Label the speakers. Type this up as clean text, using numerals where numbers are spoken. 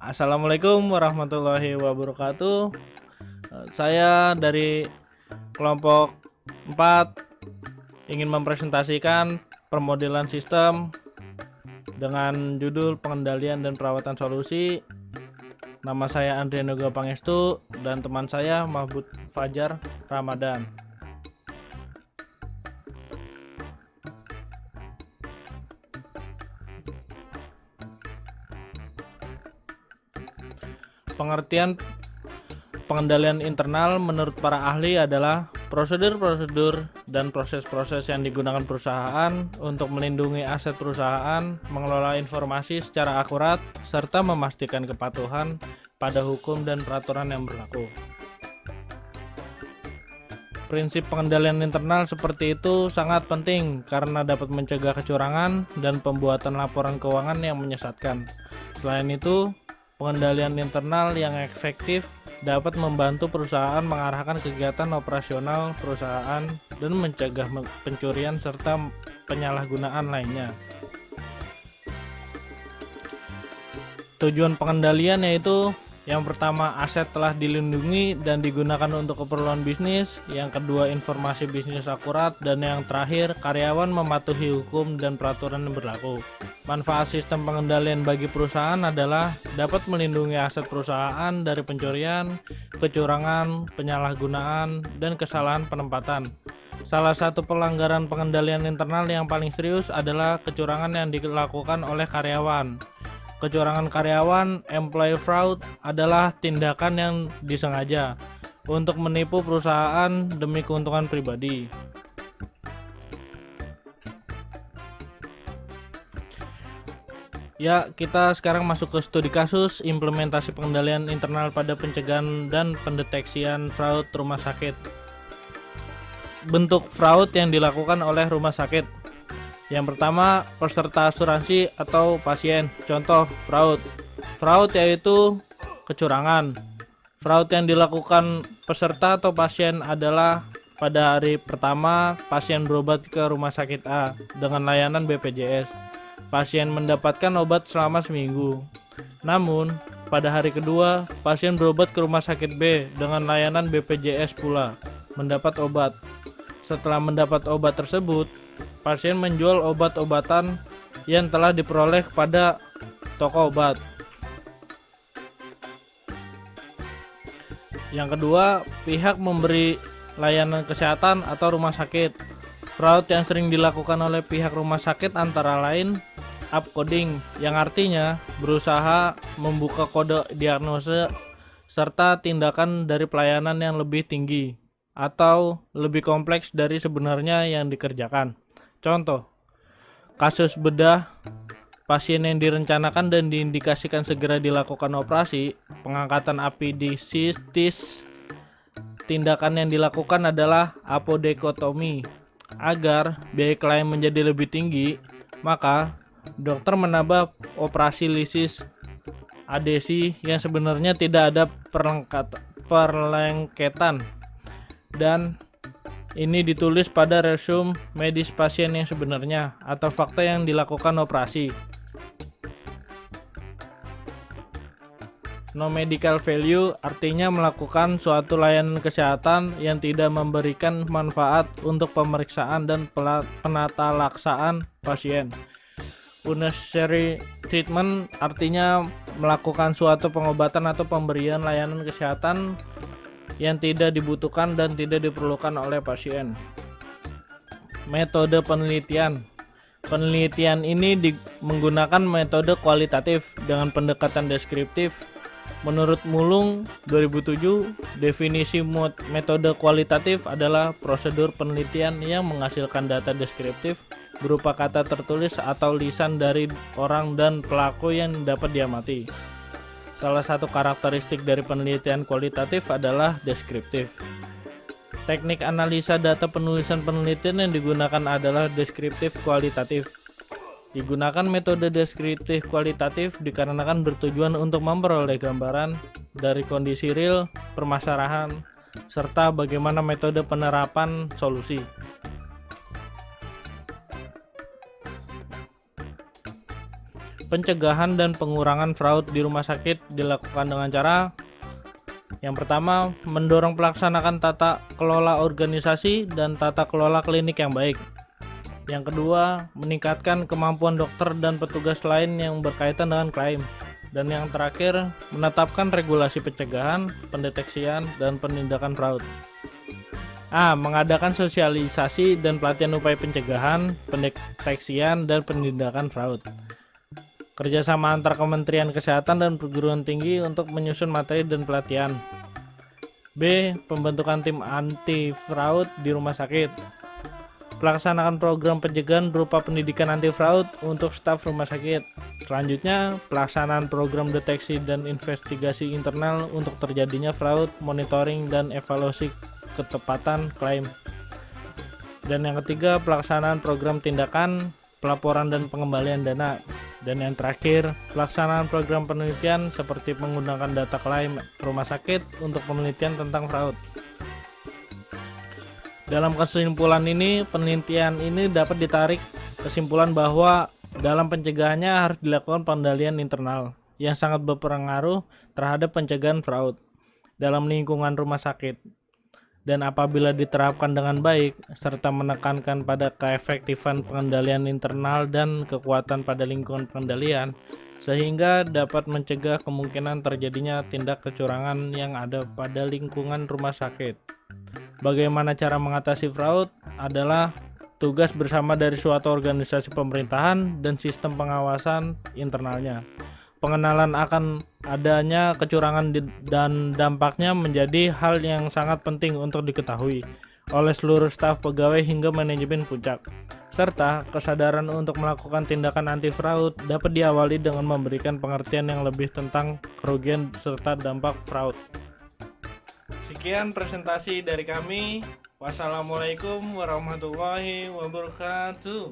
Speaker 1: Assalamualaikum warahmatullahi wabarakatuh. Saya dari kelompok 4 ingin mempresentasikan permodelan sistem dengan judul pengendalian dan perawatan solusi. Nama saya Andrianoga Pangestu dan teman saya Mahfud Fajar Ramadan. Pengertian pengendalian internal menurut para ahli adalah prosedur-prosedur dan proses-proses yang digunakan perusahaan untuk melindungi aset perusahaan, mengelola informasi secara akurat, serta memastikan kepatuhan pada hukum dan peraturan yang berlaku. Prinsip pengendalian internal seperti itu sangat penting karena dapat mencegah kecurangan dan pembuatan laporan keuangan yang menyesatkan. Selain itu, pengendalian internal yang efektif dapat membantu perusahaan mengarahkan kegiatan operasional perusahaan dan mencegah pencurian serta penyalahgunaan lainnya. Tujuan pengendalian yaitu yang pertama, aset telah dilindungi dan digunakan untuk keperluan bisnis. Yang kedua, informasi bisnis akurat. Dan yang terakhir, karyawan mematuhi hukum dan peraturan yang berlaku. Manfaat sistem pengendalian bagi perusahaan adalah dapat melindungi aset perusahaan dari pencurian, kecurangan, penyalahgunaan, dan kesalahan penempatan. Salah satu pelanggaran pengendalian internal yang paling serius adalah kecurangan yang dilakukan oleh karyawan. Kecurangan karyawan, employee fraud, adalah tindakan yang disengaja untuk menipu perusahaan demi keuntungan pribadi. Ya, kita sekarang masuk ke studi kasus implementasi pengendalian internal pada pencegahan dan pendeteksian fraud rumah sakit. Bentuk fraud yang dilakukan oleh rumah sakit. Yang pertama, peserta asuransi atau pasien. Contoh fraud. Fraud yaitu kecurangan. Fraud yang dilakukan peserta atau pasien adalah pada hari pertama pasien berobat ke rumah sakit A dengan layanan BPJS. Pasien mendapatkan obat selama seminggu. Namun, pada hari kedua pasien berobat ke rumah sakit B dengan layanan BPJS pula, mendapat obat. Setelah mendapat obat tersebut, pasien menjual obat-obatan yang telah diperoleh kepada toko obat. Yang kedua, pihak memberi layanan kesehatan atau rumah sakit. Fraud yang sering dilakukan oleh pihak rumah sakit antara lain upcoding, yang artinya berusaha membuka kode diagnosa serta tindakan dari pelayanan yang lebih tinggi atau lebih kompleks dari sebenarnya yang dikerjakan. Contoh, kasus bedah pasien yang direncanakan dan diindikasikan segera dilakukan operasi, pengangkatan apendisitis. Tindakan yang dilakukan adalah apodekotomi. Agar biaya klaim menjadi lebih tinggi, maka dokter menambah operasi lisis adesi yang sebenarnya tidak ada perlengketan, dan ini ditulis pada resume medis pasien yang sebenarnya atau fakta yang dilakukan operasi. No medical value artinya melakukan suatu layanan kesehatan yang tidak memberikan manfaat untuk pemeriksaan dan penata laksaan pasien. Unnecessary treatment artinya melakukan suatu pengobatan atau pemberian layanan kesehatan yang tidak dibutuhkan dan tidak diperlukan oleh pasien. Metode penelitian. Penelitian ini menggunakan metode kualitatif dengan pendekatan deskriptif. Menurut Mulung 2007, definisi metode kualitatif adalah prosedur penelitian yang menghasilkan data deskriptif berupa kata tertulis atau lisan dari orang dan pelaku yang dapat diamati. Salah satu karakteristik dari penelitian kualitatif adalah deskriptif. Teknik analisa data penulisan penelitian yang digunakan adalah deskriptif kualitatif. Digunakan metode deskriptif kualitatif dikarenakan bertujuan untuk memperoleh gambaran dari kondisi real permasalahan serta bagaimana metode penerapan solusi. Pencegahan dan pengurangan fraud di rumah sakit dilakukan dengan cara yang pertama, mendorong pelaksanaan tata kelola organisasi dan tata kelola klinik yang baik. Yang kedua, meningkatkan kemampuan dokter dan petugas lain yang berkaitan dengan klaim. Dan yang terakhir, menetapkan regulasi pencegahan, pendeteksian, dan penindakan fraud. Mengadakan sosialisasi dan pelatihan upaya pencegahan, pendeteksian, dan penindakan fraud. Kerjasama antar Kementerian Kesehatan dan perguruan tinggi untuk menyusun materi dan pelatihan. B. Pembentukan tim anti fraud di rumah sakit. Pelaksanaan program pencegahan berupa pendidikan anti fraud untuk staf rumah sakit. Selanjutnya, pelaksanaan program deteksi dan investigasi internal untuk terjadinya fraud, monitoring dan evaluasi ketepatan klaim. Dan yang ketiga, pelaksanaan program tindakan, pelaporan dan pengembalian dana. Dan yang terakhir, pelaksanaan program penelitian seperti menggunakan data klaim rumah sakit untuk penelitian tentang fraud. Dalam kesimpulan ini, penelitian ini dapat ditarik kesimpulan bahwa dalam pencegahannya harus dilakukan pengendalian internal yang sangat berpengaruh terhadap pencegahan fraud dalam lingkungan rumah sakit. Dan apabila diterapkan dengan baik, serta menekankan pada keefektifan pengendalian internal dan kekuatan pada lingkungan pengendalian, sehingga dapat mencegah kemungkinan terjadinya tindak kecurangan yang ada pada lingkungan rumah sakit. Bagaimana cara mengatasi fraud adalah tugas bersama dari suatu organisasi pemerintahan dan sistem pengawasan internalnya. Pengenalan akan adanya kecurangan dan dampaknya menjadi hal yang sangat penting untuk diketahui oleh seluruh staf pegawai hingga manajemen puncak. Serta kesadaran untuk melakukan tindakan anti fraud dapat diawali dengan memberikan pengertian yang lebih tentang kerugian serta dampak fraud. Sekian presentasi dari kami. Wassalamualaikum warahmatullahi wabarakatuh.